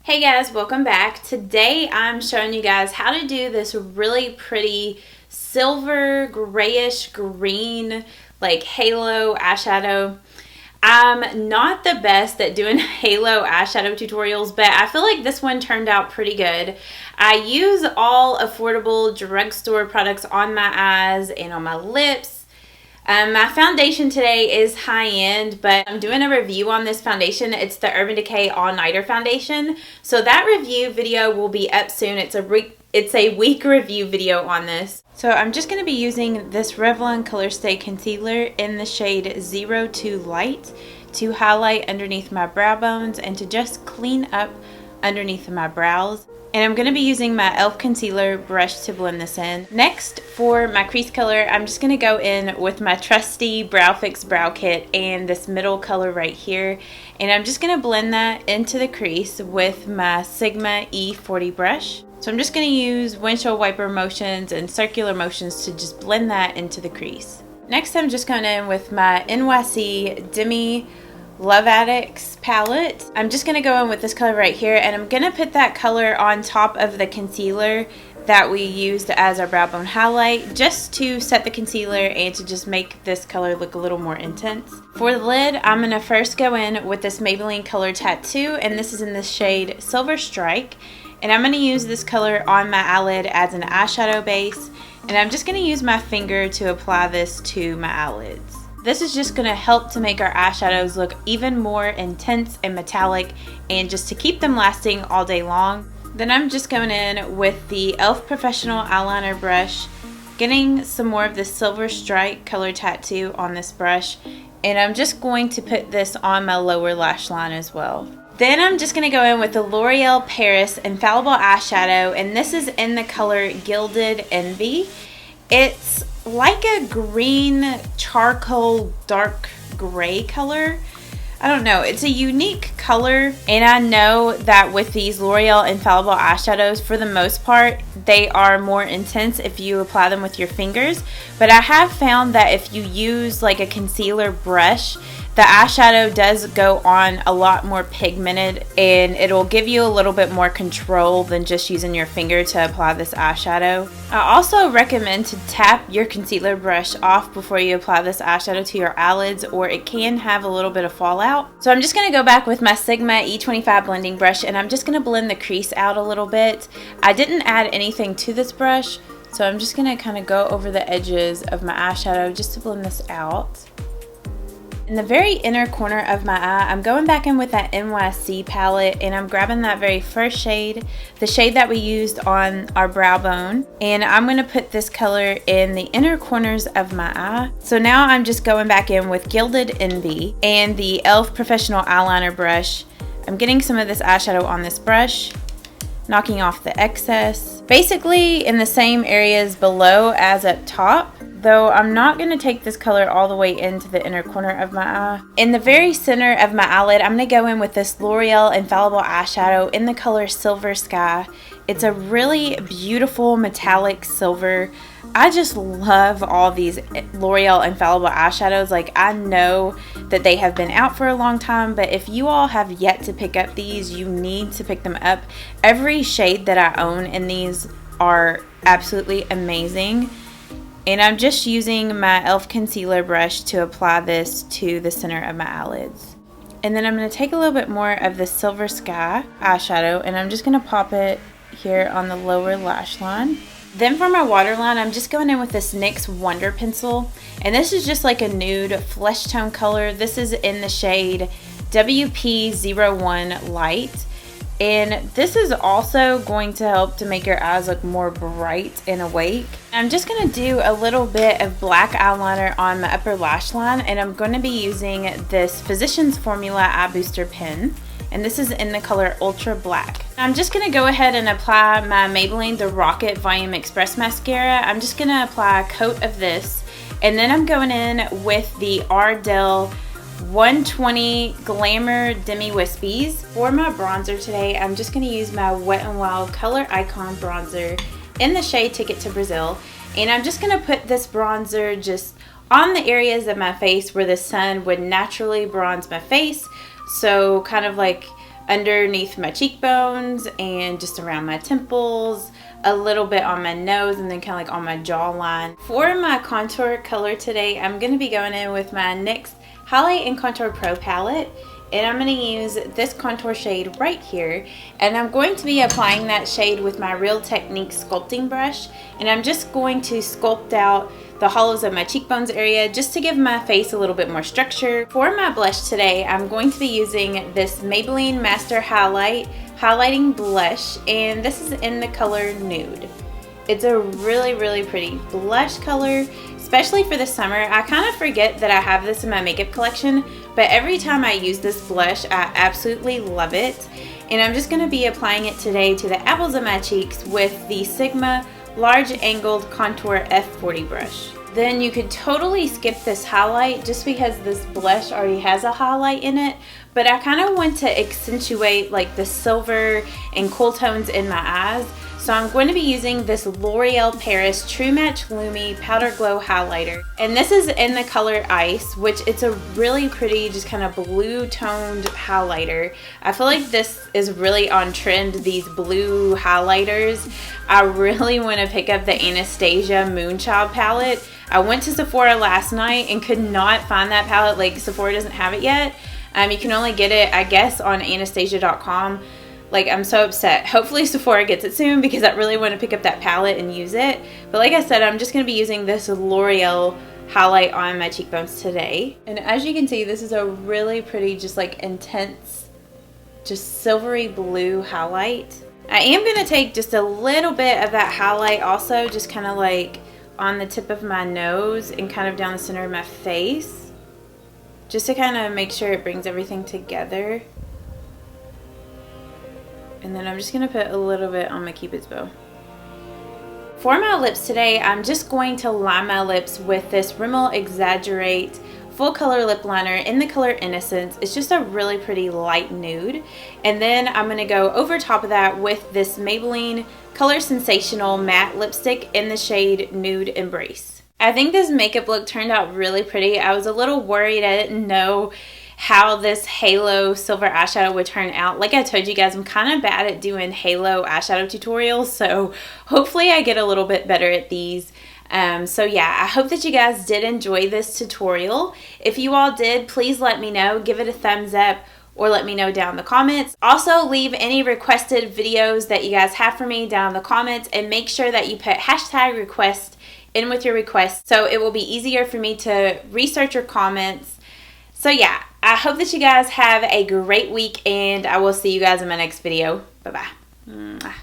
Hey guys, welcome back. Today I'm showing you guys how to do this really pretty silver grayish green like halo eyeshadow. I'm not the best at doing halo eyeshadow tutorials, but I feel like this one turned out pretty good. I use all affordable drugstore products on my eyes and on my lips. My foundation today is high-end, but I'm doing a review on this foundation. It's the Urban Decay All Nighter Foundation. So that review video will be up soon. It's a week review video on this. So I'm just going to be using this Revlon ColorStay Concealer in the shade 02 Light to highlight underneath my brow bones and to just clean up underneath my brows. And I'm going to be using my e.l.f. concealer brush to blend this in. Next, for my crease color, I'm just going to go in with my trusty Brow Fix Brow Kit and this middle color right here. And I'm just going to blend that into the crease with my Sigma E40 brush. So I'm just going to use windshield wiper motions and circular motions to just blend that into the crease. Next, I'm just going in with my NYC Demi Lovatics palette. I'm just going to go in with this color right here, and I'm going to put that color on top of the concealer that we used as our brow bone highlight, just to set the concealer and to just make this color look a little more intense. For the lid, I'm going to first go in with this Maybelline Color Tattoo, and this is in the shade Silver Strike. And I'm going to use this color on my eyelid as an eyeshadow base, and I'm just going to use my finger to apply this to my eyelids. This is just going to help to make our eyeshadows look even more intense and metallic, and just to keep them lasting all day long. Then I'm just going in with the e.l.f. Professional Eyeliner brush, getting some more of the Silver Strike Color Tattoo on this brush, and I'm just going to put this on my lower lash line as well. Then I'm just going to go in with the L'Oreal Paris Infallible eyeshadow, and this is in the color Gilded Envy. It's like a green charcoal dark gray color. I don't know, it's a unique color, and I know that with these L'Oreal Infallible eyeshadows, for the most part, they are more intense if you apply them with your fingers, but I have found that if you use like a concealer brush, the eyeshadow does go on a lot more pigmented, and it'll give you a little bit more control than just using your finger to apply this eyeshadow. I also recommend to tap your concealer brush off before you apply this eyeshadow to your eyelids, or it can have a little bit of fallout. So I'm just going to go back with my Sigma E25 blending brush, and I'm just going to blend the crease out a little bit. I didn't add anything to this brush, so I'm just going to kind of go over the edges of my eyeshadow just to blend this out. In the very inner corner of my eye, I'm going back in with that NYC palette, and I'm grabbing that very first shade, the shade that we used on our brow bone, and I'm going to put this color in the inner corners of my eye. So now I'm just going back in with Gilded Envy and the e.l.f. Professional Eyeliner brush. I'm getting some of this eyeshadow on this brush, knocking off the excess, basically in the same areas below as up top. Though I'm not going to take this color all the way into the inner corner of my eye. In the very center of my eyelid, I'm going to go in with this L'Oreal Infallible eyeshadow in the color Silver Sky. It's a really beautiful metallic silver. I just love all these L'Oreal Infallible eyeshadows. Like, I know that they have been out for a long time, but if you all have yet to pick up these, you need to pick them up. Every shade that I own in these are absolutely amazing. And I'm just using my e.l.f. concealer brush to apply this to the center of my eyelids. And then I'm going to take a little bit more of the Silver Sky eyeshadow, and I'm just going to pop it here on the lower lash line. Then for my waterline, I'm just going in with this NYX Wonder Pencil. And this is just like a nude flesh tone color. This is in the shade WP01 Light. And this is also going to help to make your eyes look more bright and awake. I'm just going to do a little bit of black eyeliner on my upper lash line, and I'm going to be using this Physicians Formula Eye Booster pen, and this is in the color Ultra Black. I'm just going to go ahead and apply my Maybelline The Rocket Volume Express Mascara. I'm just going to apply a coat of this, and then I'm going in with the Ardell 120 Glamour Demi Wispies. For my bronzer today, I'm just going to use my Wet n Wild ColorIcon bronzer in the shade Ticket to Brazil, and I'm just going to put this bronzer just on the areas of my face where the sun would naturally bronze my face. So kind of like underneath my cheekbones and just around my temples, a little bit on my nose, and then kind of like on my jawline. For my contour color today, I'm going to be going in with my NYX Highlight and Contour Pro palette, and I'm going to use this contour shade right here, and I'm going to be applying that shade with my Real Technique sculpting brush, and I'm just going to sculpt out the hollows of my cheekbones area just to give my face a little bit more structure. For my blush today, I'm going to be using this Maybelline Master Highlight highlighting blush, and this is in the color Nude. It's a really pretty blush color, especially for the summer. I kind of forget that I have this in my makeup collection, but every time I use this blush, I absolutely love it. And I'm just going to be applying it today to the apples of my cheeks with the Sigma Large Angled Contour F40 brush. Then you could totally skip this highlight just because this blush already has a highlight in it, but I kind of want to accentuate like the silver and cool tones in my eyes. So I'm going to be using this L'Oreal Paris True Match Lumi Powder Glow Highlighter. And this is in the color Ice, which it's a really pretty, just kind of blue toned highlighter. I feel like this is really on trend, these blue highlighters. I really want to pick up the Anastasia Moonchild palette. I went to Sephora last night and could not find that palette. Like, Sephora doesn't have it yet. You can only get it, I guess, on Anastasia.com. Like, I'm so upset. Hopefully Sephora gets it soon because I really want to pick up that palette and use it. But like I said, I'm just going to be using this L'Oreal highlight on my cheekbones today. And as you can see, this is a really pretty, just like intense, just silvery blue highlight. I am going to take just a little bit of that highlight also, just kind of like on the tip of my nose and kind of down the center of my face, just to kind of make sure it brings everything together. And then I'm just going to put a little bit on my Cupid's bow. For my lips today, I'm just going to line my lips with this Rimmel Exaggerate full color lip liner in the color Innocence. It's just a really pretty light nude. And then I'm going to go over top of that with this Maybelline ColorSensational matte lipstick in the shade Nude Embrace. I think this makeup look turned out really pretty. I was a little worried. I didn't know how this halo silver eyeshadow would turn out. Like I told you guys, I'm kind of bad at doing halo eyeshadow tutorials, so hopefully I get a little bit better at these. So yeah, I hope that you guys did enjoy this tutorial. If you all did, please let me know. Give it a thumbs up or let me know down in the comments. Also, leave any requested videos that you guys have for me down in the comments, and make sure that you put hashtag request in with your request so it will be easier for me to research your comments. So yeah, I hope that you guys have a great week, and I will see you guys in my next video. Bye-bye.